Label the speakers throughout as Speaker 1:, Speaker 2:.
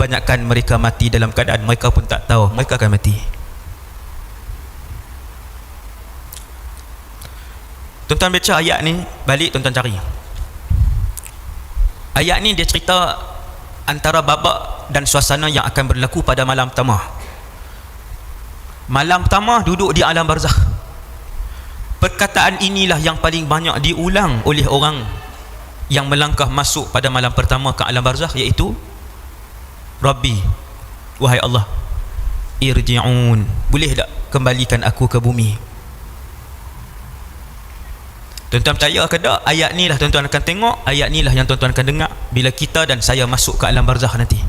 Speaker 1: kebanyakan mereka mati dalam keadaan mereka pun tak tahu mereka akan mati. Tuan-tuan baca ayat ni, balik tuan-tuan cari. Ayat ni dia cerita antara babak dan suasana yang akan berlaku pada malam pertama. Malam pertama duduk di alam barzakh. Perkataan inilah yang paling banyak diulang oleh orang yang melangkah masuk pada malam pertama ke alam barzakh, iaitu Rabbi, wahai Allah, irji'un, boleh tak kembalikan aku ke bumi? Tuan-tuan percaya ke tak? Ayat ni lah tuan-tuan akan tengok, ayat ni lah yang tuan-tuan akan dengar bila kita dan saya masuk ke alam barzakh nanti.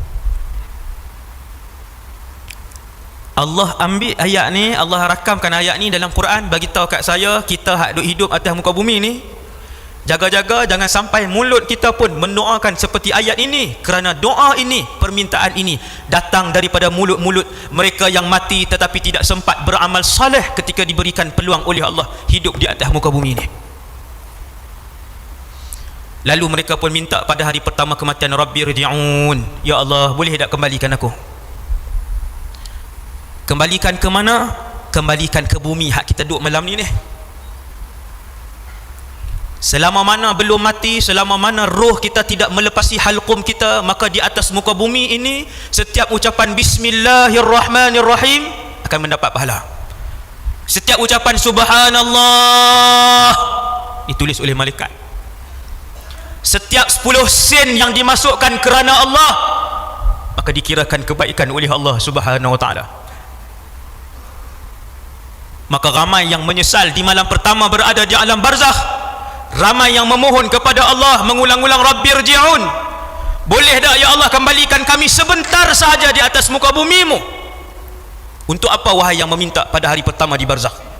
Speaker 1: Allah ambil ayat ni, Allah rakamkan ayat ni dalam Quran, bagi tahu kat saya, kita hak duk hidup atas muka bumi ni, jaga-jaga jangan sampai mulut kita pun mendoakan seperti ayat ini, kerana doa ini, permintaan ini datang daripada mulut-mulut mereka yang mati tetapi tidak sempat beramal saleh ketika diberikan peluang oleh Allah hidup di atas muka bumi ini. Lalu mereka pun minta pada hari pertama kematian, Rabbi irji'un, ya Allah, boleh tak kembalikan aku? Kembalikan ke mana? Kembalikan ke bumi hak kita duduk malam ni. Selama mana belum mati, selama mana roh kita tidak melepasi halqum kita, maka di atas muka bumi ini setiap ucapan Bismillahirrahmanirrahim akan mendapat pahala. Setiap ucapan Subhanallah ditulis oleh malaikat. Setiap 10 sen yang dimasukkan kerana Allah, maka dikirakan kebaikan oleh Allah Subhanahu wa ta'ala. Maka ramai yang menyesal di malam pertama berada di alam barzakh, ramai yang memohon kepada Allah mengulang-ulang, Rabbi irji'un, boleh tak ya Allah kembalikan kami sebentar sahaja di atas muka bumimu? Untuk apa wahai yang meminta pada hari pertama di barzakh?